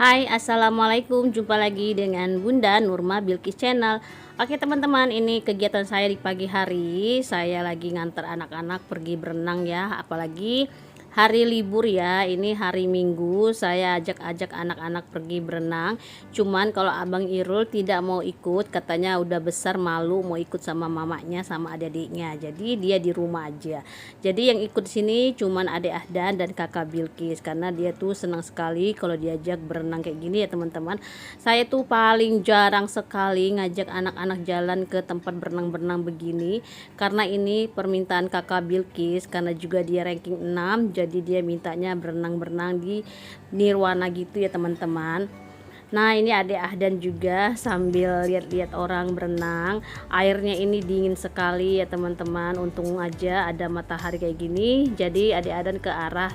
Hai, assalamualaikum. Jumpa lagi dengan Bunda Nurma Bilkis Channel. Oke teman-teman, ini kegiatan saya di pagi hari. Saya lagi ngantar anak-anak pergi berenang ya. Apalagi hari libur ya. Ini hari Minggu. Saya ajak-ajak anak-anak pergi berenang. Cuman kalau Abang Irul tidak mau ikut, katanya udah besar, malu mau ikut sama mamanya sama adik-adiknya. Jadi dia di rumah aja. Jadi yang ikut sini cuman adik Ahdan dan kakak Bilkis, karena dia tuh senang sekali kalau diajak berenang kayak gini ya teman-teman. Saya tuh paling jarang sekali ngajak anak-anak jalan ke tempat berenang-berenang begini, karena ini permintaan kakak Bilkis, karena juga dia ranking 6, jadi dia mintanya berenang-berenang di Nirwana gitu ya teman-teman. Nah ini adik Ahdan juga sambil lihat-lihat orang berenang. Airnya ini dingin sekali ya teman-teman. Untung aja ada matahari kayak gini. Jadi adik Ahdan ke arah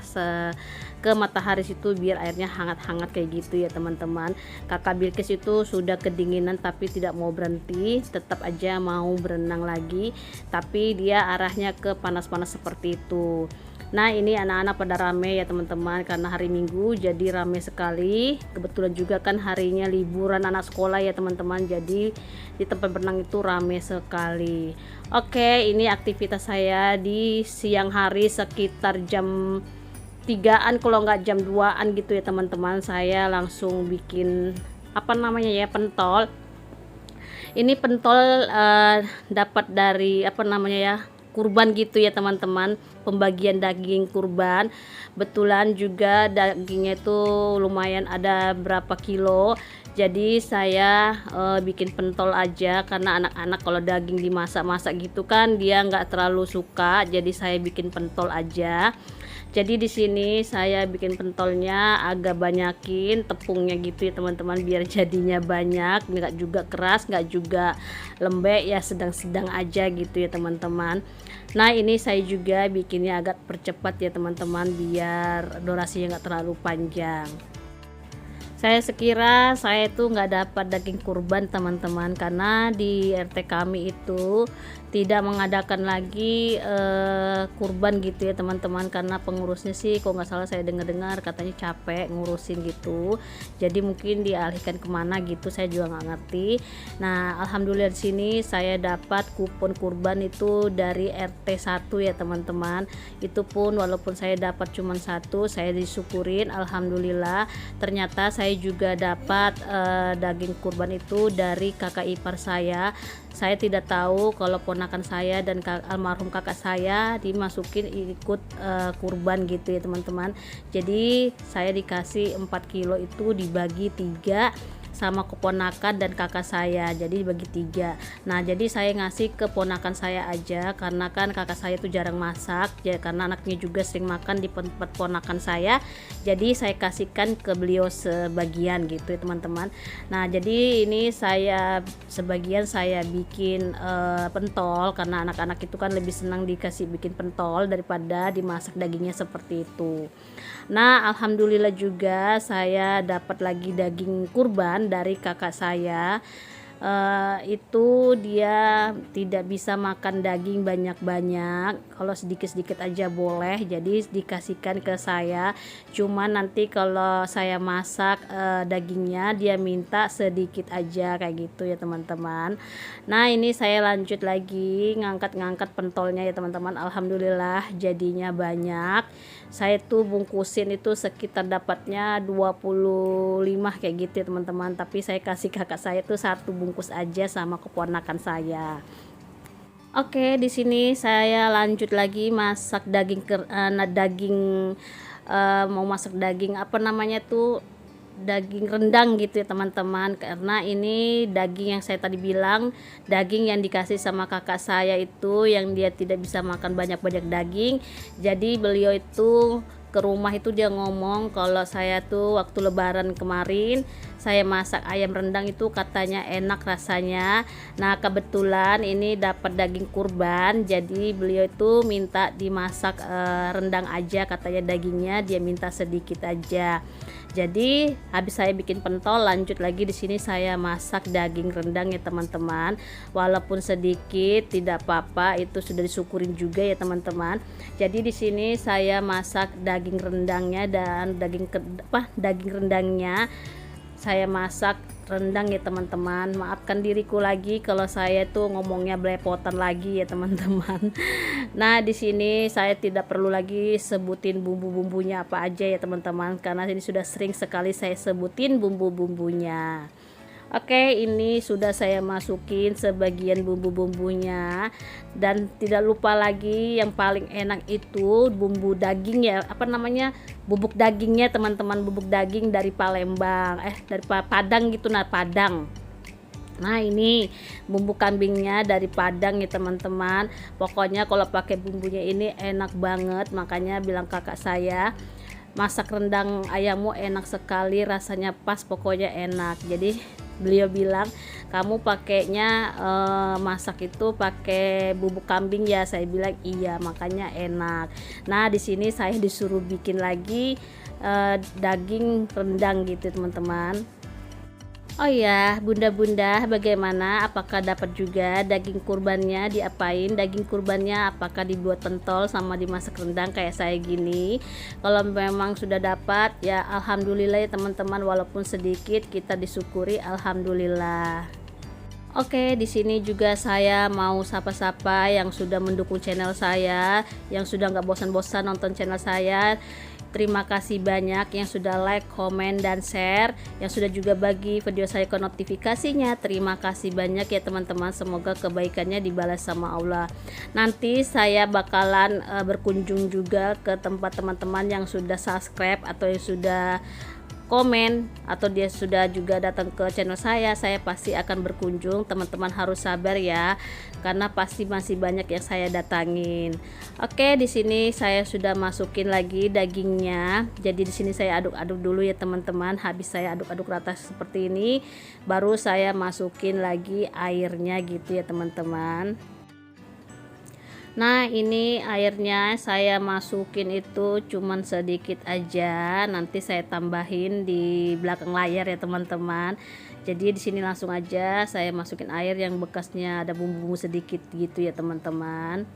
ke matahari situ biar airnya hangat-hangat kayak gitu ya teman-teman. Kakak Bilkis itu sudah kedinginan tapi tidak mau berhenti, tetap aja mau berenang lagi. Tapi dia arahnya ke panas-panas seperti itu. Nah ini anak-anak pada rame ya teman-teman, karena hari Minggu jadi rame sekali. Kebetulan juga kan harinya liburan anak sekolah ya teman-teman, jadi di tempat berenang itu rame sekali. Oke, ini aktivitas saya di siang hari sekitar jam 3-an, kalau nggak jam 2-an gitu ya teman-teman. Saya langsung bikin apa namanya ya, pentol. Ini pentol dapat dari apa namanya ya, kurban gitu ya teman-teman, pembagian daging kurban. Betulan juga dagingnya itu lumayan ada berapa kilo, jadi saya bikin pentol aja, karena anak-anak kalau daging dimasak-masak gitu kan dia nggak terlalu suka, jadi saya bikin pentol aja. Jadi di sini saya bikin pentolnya agak banyakin tepungnya gitu ya teman-teman, biar jadinya banyak, nggak juga keras nggak juga lembek ya, sedang-sedang aja gitu ya teman-teman. Nah ini saya juga bikinnya agak percepat ya teman-teman, biar durasinya nggak terlalu panjang. Saya sekira saya itu nggak dapat daging kurban teman-teman, karena di RT kami itu tidak mengadakan lagi kurban gitu ya teman-teman, karena pengurusnya sih kalau nggak salah saya dengar-dengar katanya capek ngurusin gitu, jadi mungkin dialihkan kemana gitu, saya juga nggak ngerti. Nah alhamdulillah di sini saya dapat kupon kurban itu dari RT 1 ya teman-teman. Itu pun walaupun saya dapat cuma satu, saya disyukurin alhamdulillah. Ternyata saya juga dapat daging kurban itu dari kakak ipar saya. Saya tidak tahu kalau ponakan saya dan almarhum kakak saya dimasukin ikut kurban gitu ya teman-teman. Jadi saya dikasih 4 kilo itu dibagi 3 sama keponakan dan kakak saya, jadi dibagi 3. Nah jadi saya ngasih ke ponakan saya aja, karena kan kakak saya tuh jarang masak ya, karena anaknya juga sering makan di tempat ponakan saya, jadi saya kasihkan ke beliau sebagian gitu ya teman-teman. Nah jadi ini saya sebagian saya bikin pentol, karena anak-anak itu kan lebih senang dikasih bikin pentol daripada dimasak dagingnya seperti itu. Nah alhamdulillah juga saya dapat lagi daging kurban dari kakak saya. Itu dia tidak bisa makan daging banyak-banyak, kalau sedikit-sedikit aja boleh, jadi dikasihkan ke saya. Cuman nanti kalau saya masak dagingnya dia minta sedikit aja kayak gitu ya teman-teman. Nah ini saya lanjut lagi ngangkat-ngangkat pentolnya ya teman-teman. Alhamdulillah jadinya banyak. Saya tuh bungkusin itu sekitar dapatnya 25 kayak gitu ya teman-teman, tapi saya kasih kakak saya tuh satu bungkus aja sama keponakan saya. Oke, di sini saya lanjut lagi masak daging mau masak daging apa namanya tuh, daging rendang gitu ya teman-teman, karena ini daging yang saya tadi bilang, daging yang dikasih sama kakak saya itu yang dia tidak bisa makan banyak-banyak daging. Jadi beliau itu ke rumah itu dia ngomong kalau saya tuh waktu lebaran kemarin saya masak ayam rendang itu katanya enak rasanya. Nah kebetulan ini dapat daging kurban, jadi beliau itu minta dimasak rendang aja, katanya dagingnya dia minta sedikit aja. Jadi habis saya bikin pentol, lanjut lagi di sini saya masak daging rendang ya teman-teman. Walaupun sedikit tidak apa-apa, itu sudah disyukurin juga ya teman-teman. Jadi di sini saya masak daging daging rendangnya dan daging rendangnya. Saya masak rendang ya teman-teman. Maafkan diriku lagi kalau saya tuh ngomongnya belepotan lagi ya teman-teman. Nah, di sini saya tidak perlu lagi sebutin bumbu-bumbunya apa aja ya teman-teman, karena ini sudah sering sekali saya sebutin bumbu-bumbunya. Oke, ini sudah saya masukin sebagian bumbu-bumbunya, dan tidak lupa lagi yang paling enak itu bumbu daging ya, bubuk dagingnya teman-teman, bubuk daging dari Palembang, dari Padang gitu, Padang. Nah, ini bumbu kambingnya dari Padang ya teman-teman. Pokoknya kalau pakai bumbunya ini enak banget, makanya bilang kakak saya, masak rendang ayammu enak sekali, rasanya pas, pokoknya enak. Jadi beliau bilang, kamu pakainya masak itu pakai bubuk kambing ya. Saya bilang iya, makanya enak. Nah, di sini saya disuruh bikin lagi daging rendang gitu teman-teman. Oh ya, bunda-bunda, bagaimana? Apakah dapat juga daging kurbannya? Diapain daging kurbannya? Apakah dibuat pentol sama dimasak rendang kayak saya gini? Kalau memang sudah dapat, ya alhamdulillah ya teman-teman, walaupun sedikit kita disyukuri, alhamdulillah. Oke, di sini juga saya mau sapa-sapa yang sudah mendukung channel saya, yang sudah nggak bosan-bosan nonton channel saya. Terima kasih banyak yang sudah like, komen, dan share, yang sudah juga bagi video saya ke notifikasinya. Terima kasih banyak ya teman-teman, semoga kebaikannya dibalas sama Allah. Nanti saya bakalan berkunjung juga ke tempat teman-teman yang sudah subscribe atau yang sudah komen, atau dia sudah juga datang ke channel saya pasti akan berkunjung. Teman-teman harus sabar ya, karena pasti masih banyak yang saya datangin. Oke, di sini saya sudah masukin lagi dagingnya. Jadi di sini saya aduk-aduk dulu ya teman-teman. Habis saya aduk-aduk rata seperti ini, baru saya masukin lagi airnya gitu ya teman-teman. Nah, ini airnya saya masukin itu cuman sedikit aja, nanti saya tambahin di belakang layar ya teman-teman. Jadi di sini langsung aja saya masukin air yang bekasnya ada bumbu-bumbu sedikit gitu ya teman-teman.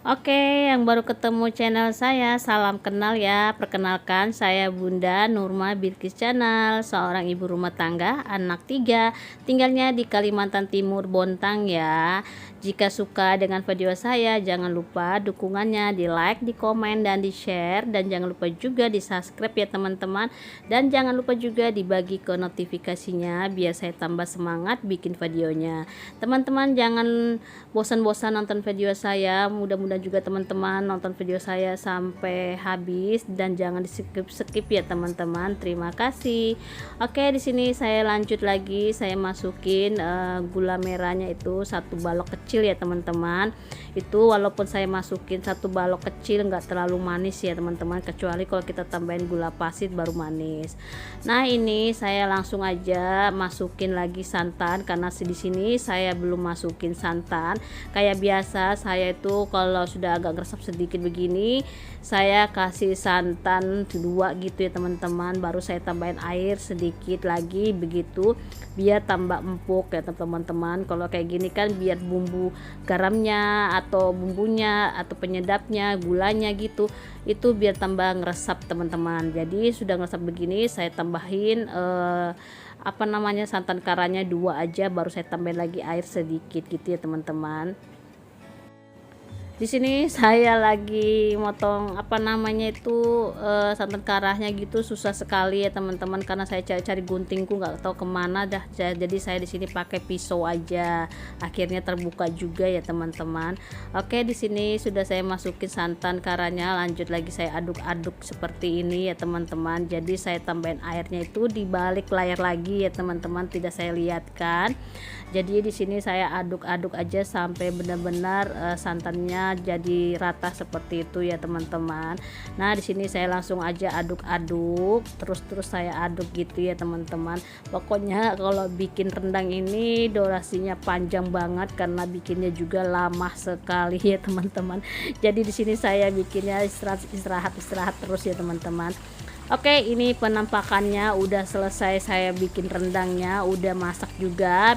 Oke, yang baru ketemu channel saya, salam kenal ya. Perkenalkan, saya Bunda Nurma Bilqis Channel, seorang ibu rumah tangga, anak 3, tinggalnya di Kalimantan Timur, Bontang ya. Jika suka dengan video saya, jangan lupa dukungannya di like, di komen, dan di share. Dan jangan lupa juga di subscribe ya teman-teman. Dan jangan lupa juga dibagi ke notifikasinya, biar saya tambah semangat bikin videonya. Teman-teman jangan bosan-bosan nonton video saya, mudah-mudahan juga teman-teman nonton video saya sampai habis, dan jangan di skip ya teman-teman. Terima kasih. Oke, di sini saya lanjut lagi, saya masukin gula merahnya itu 1 balok kecil ya teman-teman. Itu walaupun saya masukin 1 balok kecil nggak terlalu manis ya teman-teman, kecuali kalau kita tambahin gula pasir baru manis. Nah, ini saya langsung aja masukin lagi santan, karena di sini saya belum masukin santan. Kayak biasa saya itu kalau sudah agak ngeresap sedikit begini, saya kasih santan 2 gitu ya teman-teman, baru saya tambahin air sedikit lagi begitu, biar tambah empuk ya teman-teman. Kalau kayak gini kan biar bumbu garamnya atau bumbunya atau penyedapnya, gulanya gitu, itu biar tambah ngeresap teman-teman. Jadi sudah ngeresap begini, saya tambahin santan karanya 2 aja, baru saya tambahin lagi air sedikit gitu ya teman-teman. Di sini saya lagi motong santan karahnya gitu, susah sekali ya teman-teman, karena saya cari-cari guntingku nggak tahu kemana dah. Jadi saya di sini pakai pisau aja, akhirnya terbuka juga ya teman-teman. Oke, di sini sudah saya masukin santan karahnya, lanjut lagi saya aduk-aduk seperti ini ya teman-teman. Jadi saya tambahin airnya itu di balik layar lagi ya teman-teman, tidak saya lihatkan. Jadi di sini saya aduk-aduk aja sampai benar-benar santannya jadi rata seperti itu ya teman-teman. Nah, di sini saya langsung aja aduk-aduk, terus saya aduk gitu ya teman-teman. Pokoknya kalau bikin rendang ini durasinya panjang banget, karena bikinnya juga lama sekali ya teman-teman. Jadi di sini saya bikinnya istirahat terus ya teman-teman. Oke, ini penampakannya udah selesai, saya bikin rendangnya udah masak juga.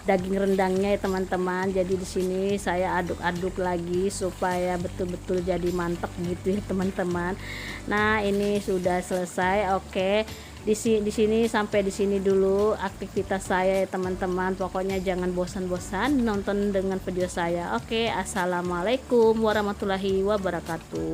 daging rendangnya ya teman-teman. Jadi di sini saya aduk-aduk lagi supaya betul-betul jadi mantap gitu ya teman-teman. Nah, ini sudah selesai. Oke. Di sini sampai di sini dulu aktivitas saya ya teman-teman. Pokoknya jangan bosan-bosan nonton dengan video saya. Oke, assalamualaikum warahmatullahi wabarakatuh.